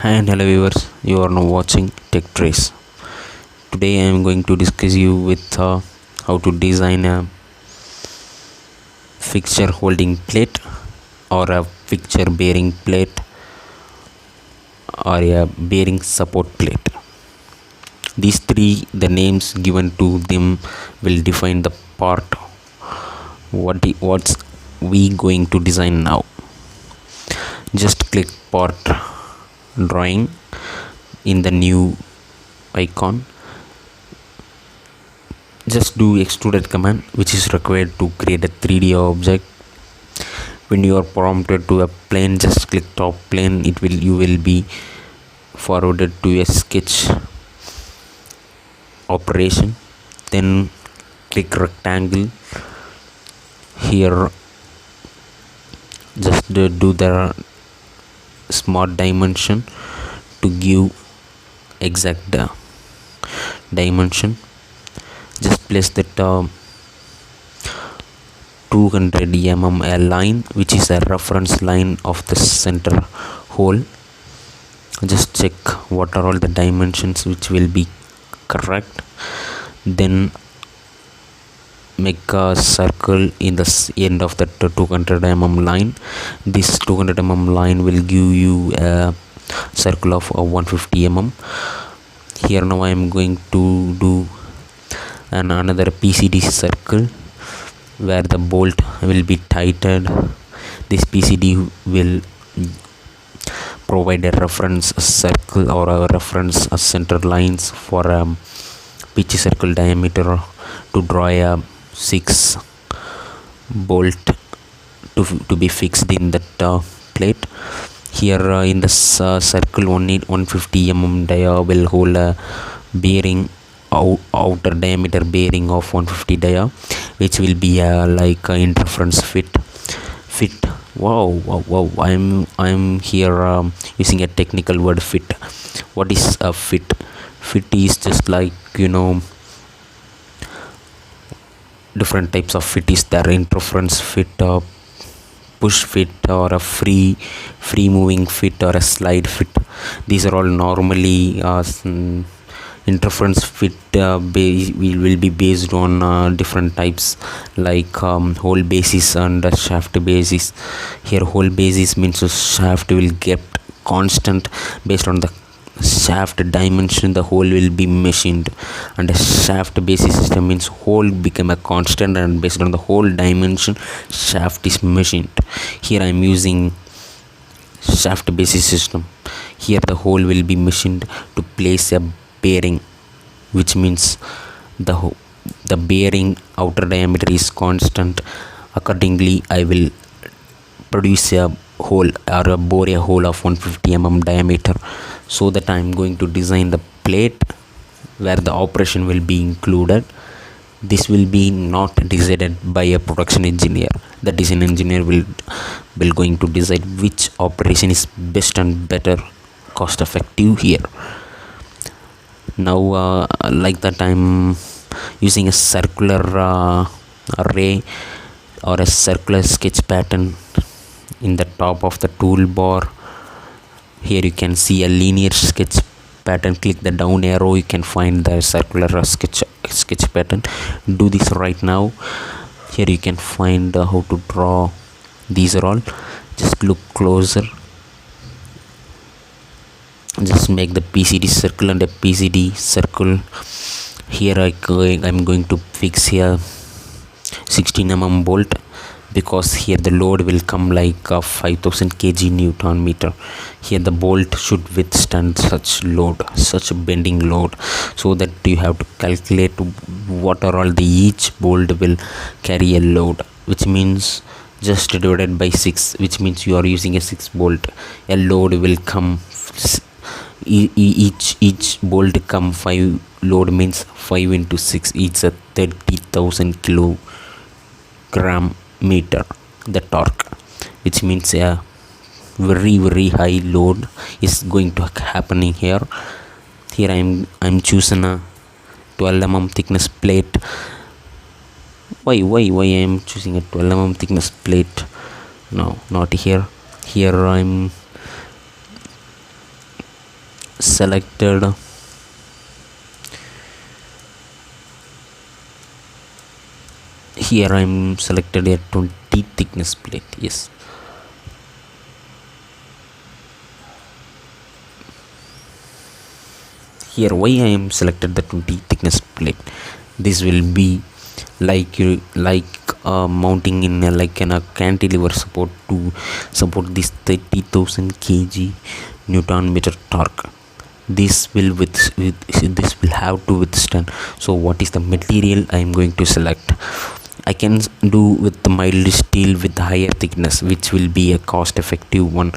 Hi and hello viewers, you are now watching Tech Trace. Today I am going to discuss you with how to design a fixture holding plate or a fixture bearing plate or a bearing support plate. These three, the names given to them will define the part what's we going to design now. Just click part drawing in the new icon. Just do extruded command, which is required to create a 3D object. When you are prompted to a plane, just click top plane. You will be forwarded to a sketch operation. Then click rectangle. Here just do the smart dimension to give exact dimension. Just place that 200 mm a line, which is a reference line of the center hole. Just check what are all the dimensions which will be correct. Then make a circle in the end of the 200 mm line. This 200 mm line will give you a circle of 150 mm. Here now I am going to do another PCD circle where the bolt will be tightened. This PCD will provide a reference circle or a reference center lines for a pitch circle diameter to draw a 6 bolt to be fixed in that plate. Here in the circle 150 mm dia will hold a bearing outer diameter bearing of 150 dia, which will be like a interference fit. Wow, I'm here using a technical word, fit. What is a fit? Fit is just like different types of fit is there. Interference fit, push fit, or a free moving fit, or a slide fit. These are all normally interference fit will be based on different types like hole basis and shaft basis. Here hole basis means the shaft will get constant based on the shaft dimension. The hole will be machined, and a shaft basis system means hole become a constant, and based on the hole dimension shaft is machined. Here I am using shaft basis system. Here the hole will be machined to place a bearing, which means the bearing outer diameter is constant. Accordingly I will produce a hole or bore a hole of 150 mm diameter, so that I am going to design the plate where the operation will be included. This will be not decided by a production engineer. The design engineer will going to decide which operation is best and better cost effective here. Now like that I'm using a circular array or a circular sketch pattern in the top of the toolbar. Here you can see a linear sketch pattern. Click the down arrow, you can find the circular sketch pattern. Do this right now. Here you can find how to draw these are all. Just look closer. Just make the PCD circle and a PCD circle. Here I'm going to fix here 16 mm bolt, because here the load will come like 5000 kg Newton meter. Here the bolt should withstand such bending load, so that you have to calculate what are all the each bolt will carry a load, which means just divided by 6, which means you are using a 6 bolt. A load will come each bolt come 5 load, means 5 into 6 is a 30,000 kilogram meter the torque, which means a very high load is going to happening here. Here I'm choosing a 12 mm thickness plate. Why I am choosing a 12 mm thickness plate? No, not here. I'm selected. Here I am selected a 20 thickness plate. Yes, here why I am selected the 20 thickness plate. This will be mounting in like an a cantilever support to support this 30,000 kg newton meter torque. This will this will have to withstand. So what is the material I am going to select? I can do with the mild steel with higher thickness, which will be a cost effective one.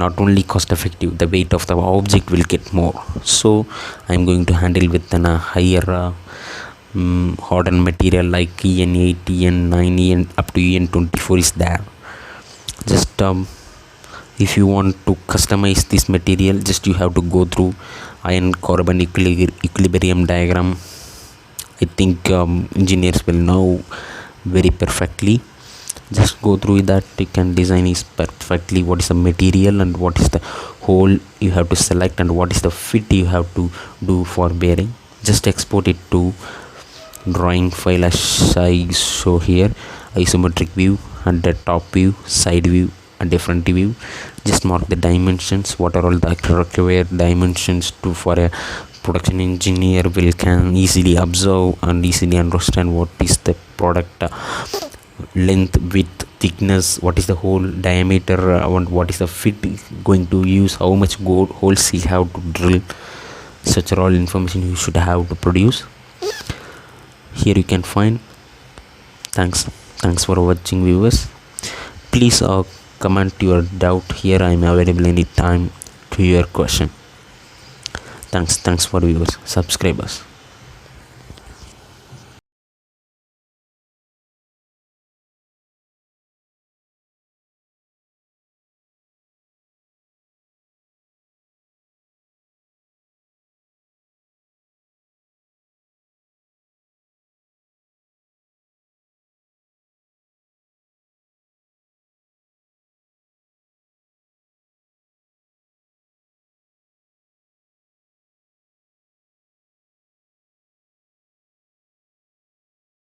Not only cost effective, the weight of the object will get more. So I'm going to handle with a higher hardened material like en8, en9, en up to en24 is there. Just if you want to customize this material, just you have to go through iron carbon equilibrium diagram. I think engineers will know very perfectly. Just go through that. You can design is perfectly what is the material and what is the hole you have to select and what is the fit you have to do for bearing. Just export it to drawing file as I show here. Isometric view and the top view, side view and the front view. Just mark the dimensions, what are all the required dimensions to for a production engineer will can easily observe and easily understand what is the product length, width, thickness, what is the hole diameter, and what is the fit going to use, how much gold holes you have to drill. Such are all information you should have to produce. Here you can find. Thanks for watching, viewers. Please comment your doubt here. I am available anytime to your question. Thanks for viewers, subscribers.